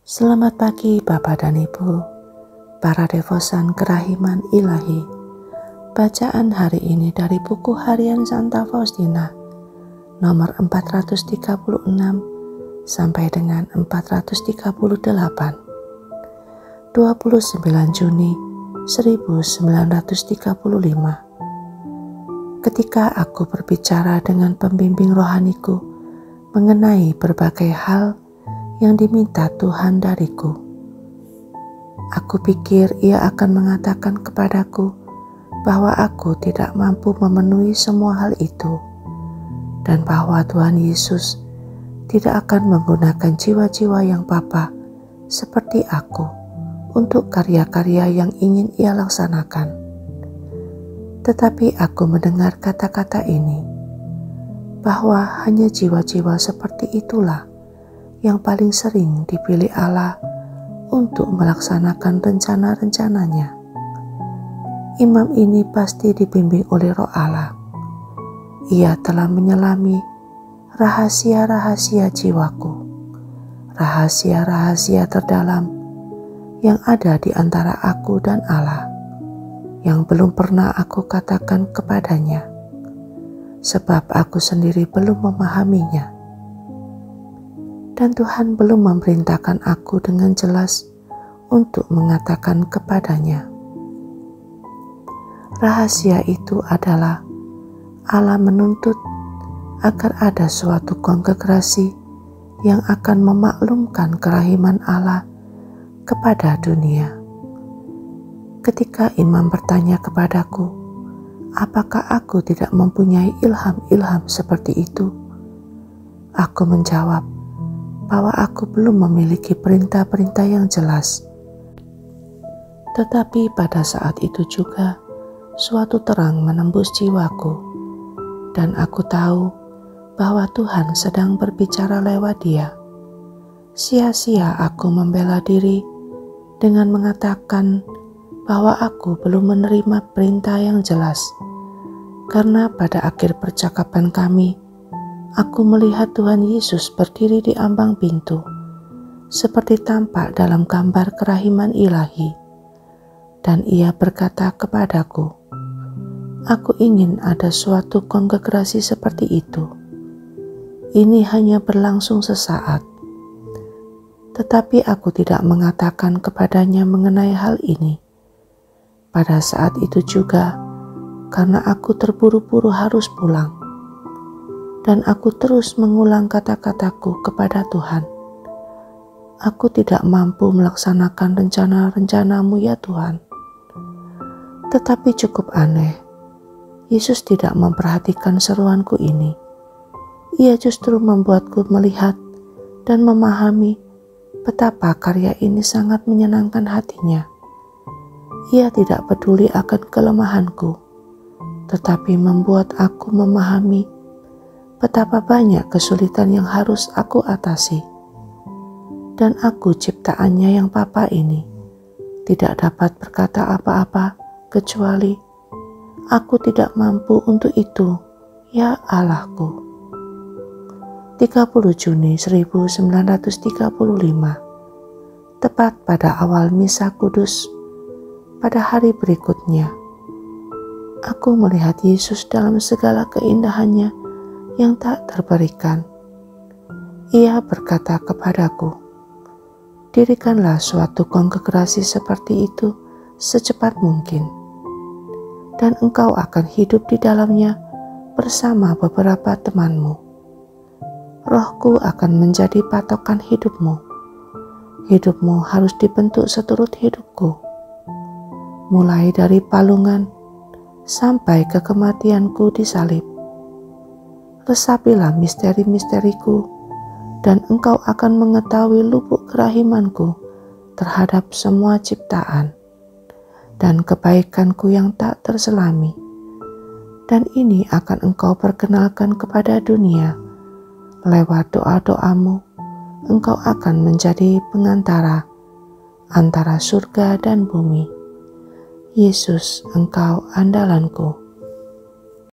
Selamat pagi Bapak dan Ibu, para devosan kerahiman ilahi. Bacaan hari ini dari buku harian Santa Faustina, nomor 436 sampai dengan 438, 29 Juni 1935. Ketika aku berbicara dengan pembimbing rohaniku mengenai berbagai hal yang diminta Tuhan dariku, aku pikir ia akan mengatakan kepadaku bahwa aku tidak mampu memenuhi semua hal itu, dan bahwa Tuhan Yesus tidak akan menggunakan jiwa-jiwa yang papa seperti aku untuk karya-karya yang ingin ia laksanakan. Tetapi aku mendengar kata-kata ini, bahwa hanya jiwa-jiwa seperti itulah yang paling sering dipilih Allah untuk melaksanakan rencana-rencananya. Imam ini pasti dibimbing oleh Roh Allah. Ia telah menyelami rahasia-rahasia jiwaku, rahasia-rahasia terdalam yang ada di antara aku dan Allah, yang belum pernah aku katakan kepadanya, sebab aku sendiri belum memahaminya. Dan Tuhan belum memerintahkan aku dengan jelas untuk mengatakan kepadanya. Rahasia itu adalah Allah menuntut agar ada suatu kongregasi yang akan memaklumkan kerahiman Allah kepada dunia. Ketika imam bertanya kepadaku, apakah aku tidak mempunyai ilham-ilham seperti itu? Aku menjawab bahwa aku belum memiliki perintah-perintah yang jelas. Tetapi pada saat itu juga, suatu terang menembus jiwaku, dan aku tahu bahwa Tuhan sedang berbicara lewat dia. Sia-sia aku membela diri dengan mengatakan bahwa aku belum menerima perintah yang jelas, karena pada akhir percakapan kami, aku melihat Tuhan Yesus berdiri di ambang pintu, seperti tampak dalam gambar kerahiman ilahi, dan ia berkata kepadaku, aku ingin ada suatu kongregasi seperti itu. Ini hanya berlangsung sesaat, tetapi aku tidak mengatakan kepadanya mengenai hal ini. Pada saat itu juga, karena aku terburu-buru harus pulang, dan aku terus mengulang kata-kataku kepada Tuhan. Aku tidak mampu melaksanakan rencana-rencanamu ya Tuhan. Tetapi cukup aneh, Yesus tidak memperhatikan seruanku ini. Ia justru membuatku melihat dan memahami betapa karya ini sangat menyenangkan hatinya. Ia tidak peduli akan kelemahanku, tetapi membuat aku memahami betapa banyak kesulitan yang harus aku atasi. Dan aku ciptaannya yang papa ini tidak dapat berkata apa-apa kecuali aku tidak mampu untuk itu, ya Allahku. 30 Juni 1935, tepat pada awal Misa Kudus, pada hari berikutnya, aku melihat Yesus dalam segala keindahannya yang tak terberikan. Ia berkata kepadaku, dirikanlah suatu kongregasi seperti itu secepat mungkin, dan engkau akan hidup di dalamnya bersama beberapa temanmu. Rohku akan menjadi patokan hidupmu. Hidupmu harus dibentuk seturut hidupku, mulai dari palungan sampai ke kematianku di salib. Resapilah misteri-misteriku, dan engkau akan mengetahui lubuk kerahimanku terhadap semua ciptaan, dan kebaikanku yang tak terselami. Dan ini akan engkau perkenalkan kepada dunia. Lewat doa-doamu, engkau akan menjadi pengantara antara surga dan bumi. Yesus, engkau andalanku.